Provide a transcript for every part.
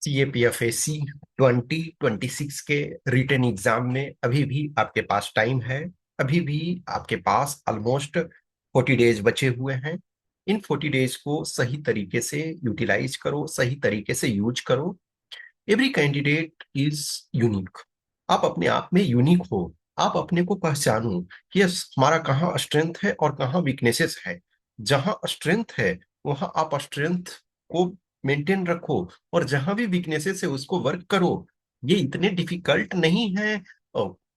CAPFAC 2026 के written exam में अभी भी आपके पास टाइम है। अभी भी आपके पास ऑलमोस्ट 40 डेज बचे हुए हैं। इन 40 डेज को सही तरीके से यूटिलाइज करो, सही तरीके से यूज करो। Every candidate is unique. आप अपने आप में यूनिक हो। आप अपने को पहचानो कि यस, हमारा कहाँ स्ट्रेंथ है और कहाँ वीकनेसेस है। जहाँ स्ट्रेंथ है वहां आप स्ट्रेंथ को मेंटेन रखो, और जहां भी वीकनेसेस है उसको वर्क करो। ये इतने डिफिकल्ट नहीं है।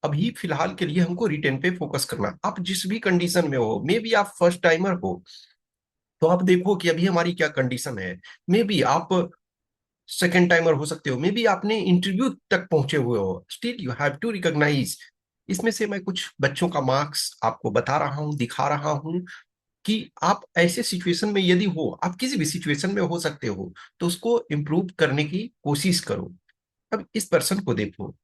अभी फिलहाल के लिए हमको रिटेन पे फोकस करना। आप जिस भी कंडीशन में हो, मे बी आप फर्स्ट टाइमर हो, तो आप देखो कि अभी हमारी क्या कंडीशन है। मे बी आप सेकेंड टाइमर हो सकते हो, मे बी आपने इंटरव्यू तक पहुंचे हुए हो, still you have to recognise. इसमें से मैं कुछ बच्चों का मार्क्स आपको बता रहा हूँ, दिखा रहा हूँ कि आप ऐसे सिचुएशन में यदि हो, आप किसी भी सिचुएशन में हो सकते हो, तो उसको इम्प्रूव करने की कोशिश करो। अब इस पर्सन को देखो।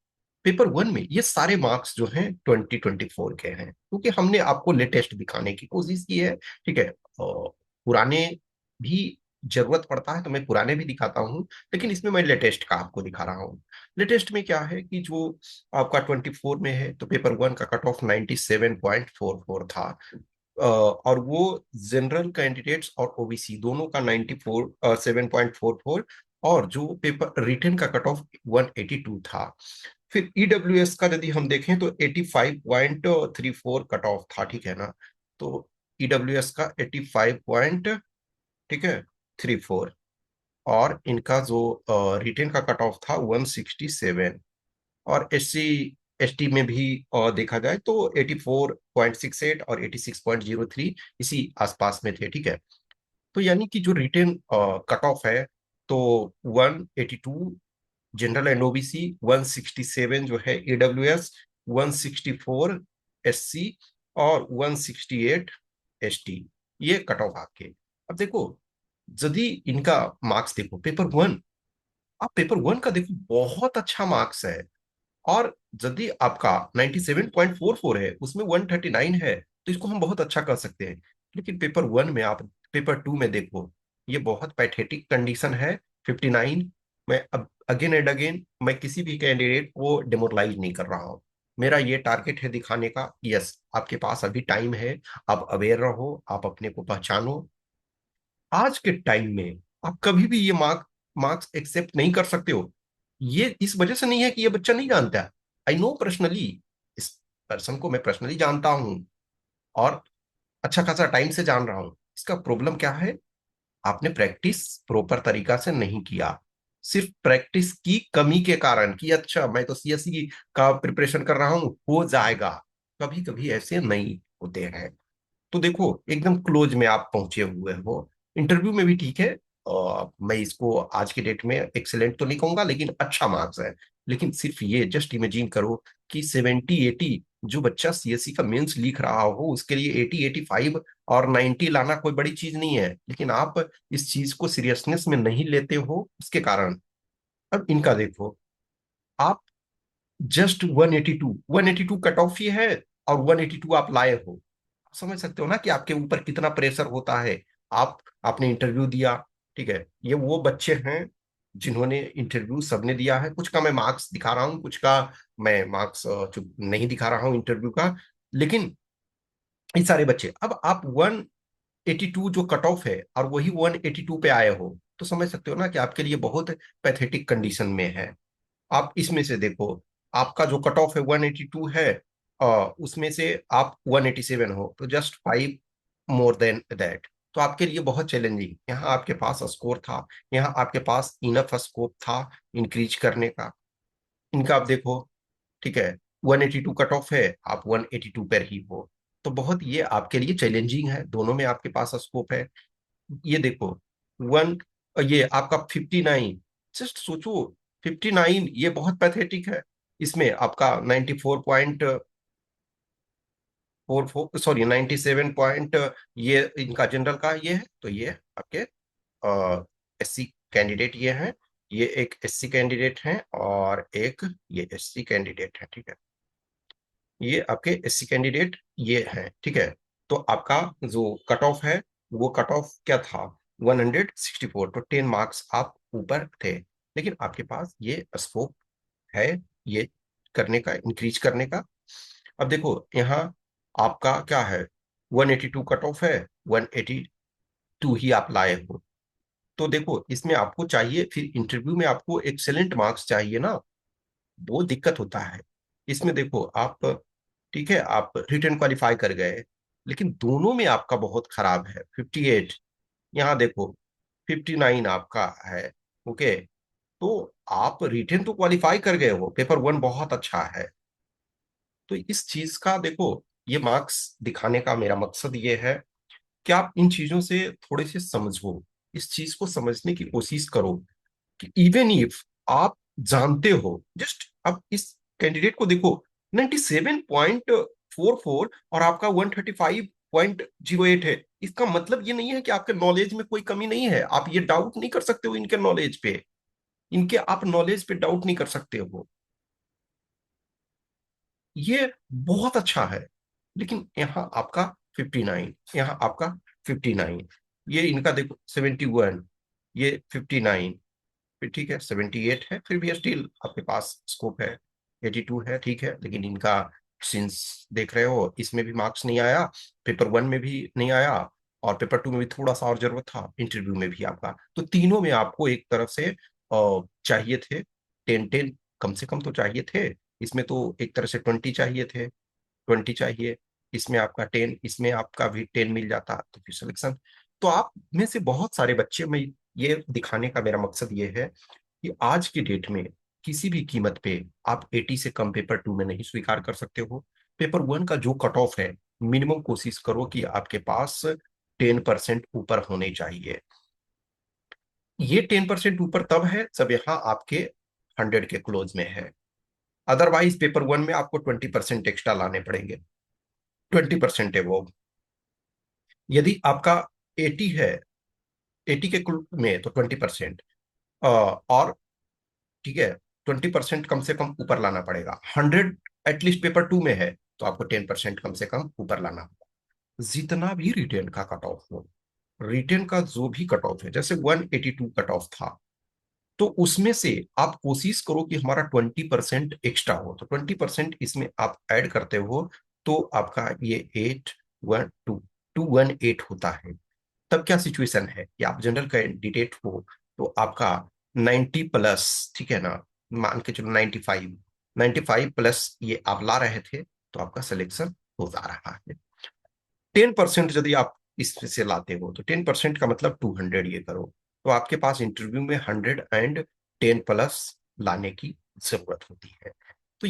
पेपर वन में ये सारे मार्क्स जो हैं 2024 के हैं, क्योंकि हमने आपको लेटेस्ट दिखाने की कोशिश की है। ठीक है, पुराने भी जरूरत पड़ता है तो मैं पुराने भी दिखाता हूँ, लेकिन इसमें मैं लेटेस्ट का आपको दिखा रहा हूँ। लेटेस्ट में क्या है कि जो आपका 24 में है, तो पेपर वन का कट ऑफ 97.44 था। और वो जनरल कैंडिडेट्स और ओबीसी दोनों का 97.44, और जो पेपर रिटन का कट ऑफ 182 था। फिर ईडब्ल्यूएस का यदि हम देखें तो 85.34 कट ऑफ था, ठीक है ना। तो ईडब्ल्यूएस का 85 पॉइंट, ठीक है, 34। और इनका जो रिटेन का कट ऑफ था 167। और एसटी में भी देखा जाए तो 84.68 और 86.03 इसी आसपास में थे, ठीक है। तो यानी कि जो रिटेन कट ऑफ है, तो 182 जनरल एंड ओबीसी, 167 जो है ईडब्ल्यूएस, 164 एससी, और 168 एसटी। ये कट ऑफ आपके। अब देखो, यदि इनका मार्क्स देखो, पेपर वन, आप पेपर वन का देखो, बहुत अच्छा मार्क्स है। और यदि आपका 97.44 है, उसमें 139 है, तो इसको हम बहुत अच्छा कर सकते हैं। लेकिन पेपर वन में आप पेपर टू में देखो, ये बहुत पैथेटिक कंडीशन है। 59। मैं अब अगेन एंड अगेन मैं किसी भी कैंडिडेट को डिमोरलाइज नहीं कर रहा हूँ। मेरा ये टारगेट है दिखाने का, यस, आपके पास अभी टाइम है। आप अवेयर रहो, आप अपने को पहचानो। आज के टाइम में आप कभी भी ये मार्क्स एक्सेप्ट नहीं कर सकते हो। ये इस वजह से नहीं है कि ये बच्चा नहीं जानता। आई नो पर्सनली, इस पर्सन को मैं पर्सनली जानता हूं, और अच्छा खासा टाइम से जान रहा हूं। इसका प्रॉब्लम क्या है? आपने प्रैक्टिस प्रॉपर तरीका से नहीं किया। सिर्फ प्रैक्टिस की कमी के कारण कि अच्छा मैं तो सीएससी का प्रिपरेशन कर रहा हूं, हो जाएगा। कभी कभी ऐसे नहीं होते हैं। तो देखो, एकदम क्लोज में आप पहुंचे हुए हो। इंटरव्यू में भी ठीक है। मैं इसको आज के डेट में एक्सेलेंट तो नहीं कहूंगा, लेकिन अच्छा मार्क्स है। लेकिन सिर्फ ये जस्ट इमेजिन करो कि 70-80 जो बच्चा सीएससी का मेंस लिख रहा हो, उसके लिए 80-85 और 90 लाना कोई बड़ी चीज नहीं है। लेकिन आप इस चीज को सीरियसनेस में नहीं लेते हो, उसके कारण। अब इनका देखो, आप जस्ट 182 कट ऑफ ही है, और 182 आप लाए हो। समझ सकते हो ना कि आपके ऊपर कितना प्रेशर होता है। आप आपने इंटरव्यू दिया, ठीक है। ये वो बच्चे हैं जिन्होंने इंटरव्यू सबने दिया है। कुछ का मैं मार्क्स दिखा रहा हूँ, कुछ का मैं मार्क्स नहीं दिखा रहा हूँ इंटरव्यू का। लेकिन ये सारे बच्चे, अब आप 182 जो कट ऑफ है और वही 182 पे आए हो, तो समझ सकते हो ना कि आपके लिए बहुत पैथेटिक कंडीशन में है। आप इसमें से देखो, आपका जो कट ऑफ है 182 है, उसमें से आप 187 हो, तो जस्ट 5 मोर देन दैट। तो आपके लिए बहुत चैलेंजिंग, यहाँ आपके पास स्कोर था, यहाँ आपके पास इनफ स्कोप था इंक्रीज करने का। इनका आप देखो, ठीक है, 182 कट ऑफ है, आप 182 पर ही हो। तो बहुत ये आपके लिए चैलेंजिंग है, दोनों में आपके पास स्कोप है। ये देखो, वन, ये आपका 59, जस्ट सोचो, 59 ये बहुत पैथेटिक है। इसमें आपका 94.44, सॉरी 97 ये इनका जनरल का ये है, तो ये आपके एससी कैंडिडेट ये हैं। ये एक एससी कैंडिडेट हैं, और एक ये एससी कैंडिडेट है, ठीक है। ये आपके एससी कैंडिडेट ये हैं, ठीक है। तो आपका जो कट ऑफ है, वो कट ऑफ क्या था? 164, तो 10 मार्क्स आप ऊपर थे। लेकिन आपके पास ये स्कोप है ये करने का, इंक्रीज करने का। अब देखो यहाँ आपका क्या है, 182 कट ऑफ है, 182 ही आप लाए हो। तो देखो इसमें आपको चाहिए, फिर इंटरव्यू में आपको एक्सेलेंट मार्क्स चाहिए ना, वो दिक्कत होता है। इसमें देखो आप, ठीक है, आप रिटर्न क्वालिफाई कर गए, लेकिन दोनों में आपका बहुत खराब है। 58, यहाँ देखो 59 आपका है। ओके, तो आप रिटर्न तो क्वालिफाई कर गए हो, पेपर वन बहुत अच्छा है। तो इस चीज का देखो, ये मार्क्स दिखाने का मेरा मकसद ये है कि आप इन चीजों से थोड़े से समझो, इस चीज को समझने की कोशिश करो कि इवन इफ आप जानते हो, जस्ट अब इस कैंडिडेट को देखो, 97.44 और आपका 135.08 है। इसका मतलब ये नहीं है कि आपके नॉलेज में कोई कमी नहीं है, आप ये डाउट नहीं कर सकते हो इनके नॉलेज पे, इनके आप नॉलेज पे डाउट नहीं कर सकते हो, ये बहुत अच्छा है। लेकिन यहाँ आपका 59, यहाँ आपका 59, ये इनका देखो 71, ये 59, फिर ठीक है 78 है, फिर भी स्टिल आपके पास स्कोप है। 82 है, ठीक है, लेकिन इनका सिंस देख रहे हो इसमें भी मार्क्स नहीं आया, पेपर वन में भी नहीं आया, और पेपर टू में भी थोड़ा सा और जरूरत था, इंटरव्यू में भी आपका, तो तीनों में आपको एक तरफ से चाहिए थे 10-10, कम से कम तो चाहिए थे। इसमें तो एक तरह से 20 चाहिए थे, 20 चाहिए, इसमें आपका 10, इसमें आपका भी 10 मिल जाता तो फिर सिलेक्शन। तो आप में से बहुत सारे बच्चे में, ये दिखाने का मेरा मकसद ये है कि आज की डेट में किसी भी कीमत पे आप 80 से कम पेपर टू में नहीं स्वीकार कर सकते हो। पेपर वन का जो कट ऑफ है, मिनिमम कोशिश करो कि आपके पास 10% ऊपर होने चाहिए। ये 10% ऊपर तब है जब यहाँ आपके 100 के क्लोज में है, अदरवाइज पेपर वन में आपको 20% एक्स्ट्रा लाने पड़ेंगे। 20% है वो, यदि आपका 80 है, 80 के कुल में तो 20%, और ठीक है, 20% कम से कम ऊपर लाना पड़ेगा। 100 एटलीस्ट पेपर टू में है, तो आपको 10% कम से कम ऊपर लाना होगा। जितना भी रिटेन का कट ऑफ हो, रिटेन का जो भी कट ऑफ है, जैसे 182 कट ऑफ था, तो उसमें से आप कोशिश करो कि हमारा 20% एक्स्ट्रा हो, तो 20% इसमें आप ऐड करते हो, तो आपका ये 812 218 होता है। तब क्या सिचुएशन है कि आप जनरल कैंडिडेट हो, तो आपका 90 प्लस, ठीक है ना, मान के चलो 95, 95 प्लस ये आप ला रहे थे, तो आपका सिलेक्शन हो जा रहा है। 10% यदि आप इसमें से लाते हो, तो 10% का मतलब 200 ये करो, तो आपके पास इंटरव्यू में 110 प्लस लाने की जरूरत होती है। तो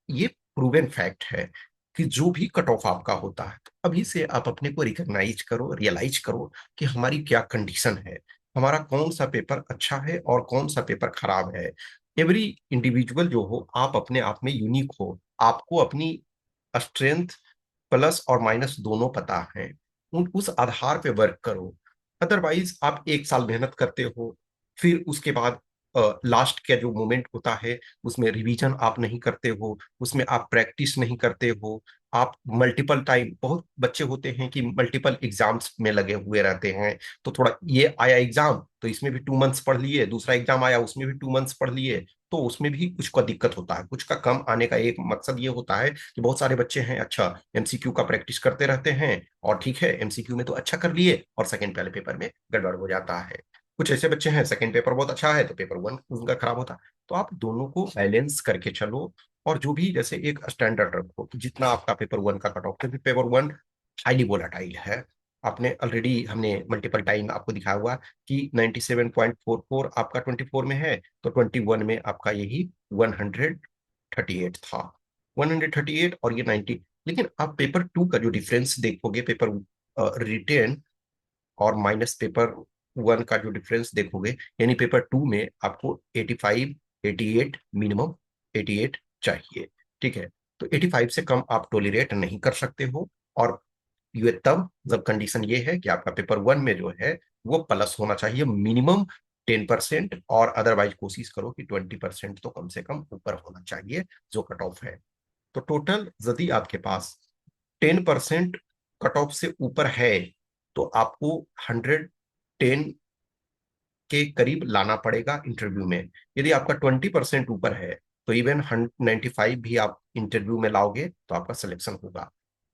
ये प्रूवन फैक्ट है कि जो भी कट ऑफ आपका होता है, तो अभी से आप अपने को रिकॉग्नाइज करो, रियलाइज करो कि हमारी क्या कंडीशन है, हमारा कौन सा पेपर अच्छा है और कौन सा पेपर खराब है। एवरी इंडिविजुअल जो हो, आप अपने आप में यूनिक हो, आपको अपनी स्ट्रेंथ प्लस और माइनस दोनों पता है, उस आधार पे वर्क करो। अदरवाइज आप एक साल मेहनत करते हो, फिर उसके बाद लास्ट का जो मोमेंट होता है, उसमें रिवीजन आप नहीं करते हो, उसमें आप प्रैक्टिस नहीं करते हो, आप मल्टीपल टाइम, बहुत बच्चे होते हैं कि मल्टीपल एग्जाम्स में लगे हुए रहते हैं, तो थोड़ा ये आया एग्जाम तो इसमें भी 2 मंथ्स पढ़ लिए, दूसरा एग्जाम आया उसमें भी 2 मंथ्स पढ़ लिए, तो उसमें भी कुछ का दिक्कत होता है। कुछ का कम आने का एक मकसद ये होता है कि बहुत सारे बच्चे हैं, अच्छा एमसीक्यू का प्रैक्टिस करते रहते हैं, और ठीक है एमसीक्यू में तो अच्छा कर लिए, और सेकंड पहले पेपर में गड़बड़ हो जाता है। कुछ ऐसे बच्चे हैं सेकंड पेपर बहुत अच्छा है, तो पेपर वन उनका खराब होता है। तो आप दोनों को बैलेंस करके चलो, और जो भी जैसे एक स्टैंडर्ड रखो कि जितना आपका पेपर वन का कट ऑफ, क्योंकि पेपर वन हाईली वोलाटाइल है। आपने ऑलरेडी, हमने मल्टीपल टाइम आपको दिखाया हुआ कि 97.44 आपका 24 में है, तो 21 में आपका यही 138 था, 138 और ये 90। लेकिन आप पेपर टू का जो डिफरेंस देखोगे, पेपर रिटेन और माइनस पेपर वन का जो डिफरेंस देखोगे, यानी पेपर टू में आपको 85, 88 मिनिमम, 88 चाहिए, ठीक है। तो 85 से कम आप टोलरेट नहीं कर सकते हो, और ये तब जब कंडीशन ये है कि आपका पेपर वन में जो है वो प्लस होना चाहिए मिनिमम 10%, और अदरवाइज कोशिश करो कि 20% तो कम से कम ऊपर होना चाहिए जो कट ऑफ है। तो टोटल यदि आपके पास 10% कट ऑफ से ऊपर है, तो आपको 110 के करीब लाना पड़ेगा इंटरव्यू में। यदि आपका 20% ऊपर है तो इवन 95 भी आप इंटरव्यू में लाओगे तो आपका सिलेक्शन होगा।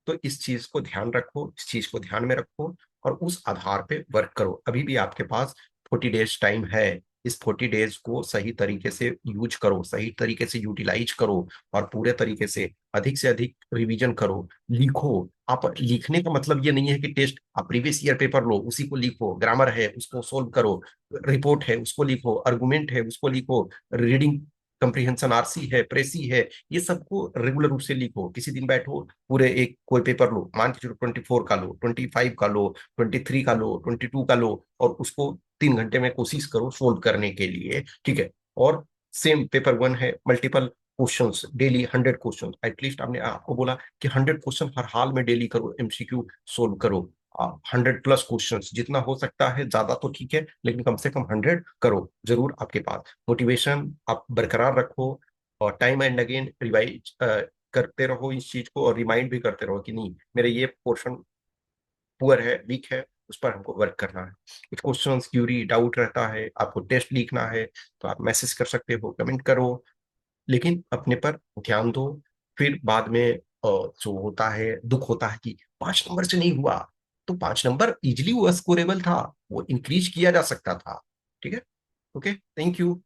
तो इस चीज को ध्यान रखो, इस चीज को ध्यान में रखो और उस आधार पे वर्क करो। अभी भी आपके पास 40 डेज टाइम है। इस 40 डेज को सही तरीके से यूज करो, सही तरीके से यूटिलाइज करो और पूरे तरीके से अधिक रिवीजन करो, लिखो। आप लिखने का मतलब ये नहीं है कि टेस्ट, आप प्रीवियस ईयर पेपर लो उसी को लिखो, ग्रामर है उसको सोल्व करो, रिपोर्ट है उसको लिखो, आर्गुमेंट है उसको लिखो, रीडिंग कंप्रीहेंशन आरसी है, प्रेसी है, ये सबको रेगुलर रूप से लिखो। किसी दिन बैठो, पूरे एक कोई पेपर लो, मान के चलो 24 का लो, 25 का लो, 23 का लो, 22 का लो, और उसको 3 घंटे में कोशिश करो सोल्व करने के लिए, ठीक है। और सेम पेपर वन है, multiple questions daily, 100 question at least. आपने आपको बोला कि 100 क्वेश्चन हर हाल में डेली करो, एमसीक्यू सोल्व करो। 100+ क्वेश्चन जितना हो सकता है, ज्यादा तो ठीक है लेकिन कम से कम 100 करो जरूर। आपके पास मोटिवेशन आप बरकरार रखो और टाइम एंड अगेन रिवाइज करते रहो इस चीज को, और रिमाइंड भी करते रहो कि नहीं मेरे ये पोर्शन पुअर है, वीक है, उस पर हमको वर्क करना है। कुछ क्वेश्चन क्यूरी डाउट रहता है, आपको टेस्ट लिखना है तो आप मैसेज कर सकते हो, कमेंट करो, लेकिन अपने पर ध्यान दो। फिर बाद में जो होता है, दुख होता है कि 5 नंबर से नहीं हुआ, तो 5 नंबर इजिली वो स्कोरेबल था, वो इंक्रीज किया जा सकता था। ठीक है, ओके, थैंक यू।